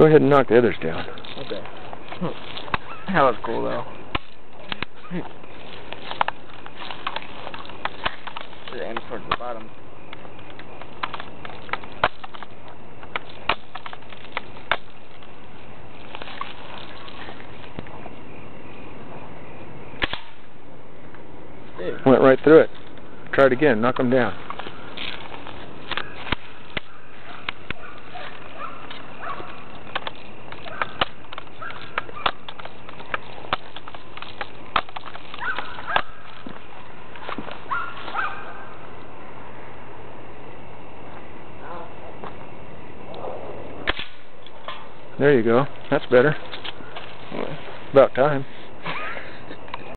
Go ahead and knock the others down. Okay. That was cool though. Should aim towards the bottom. Dude. Went right through it. Try it again. Knock them down. There you go. That's better. About time.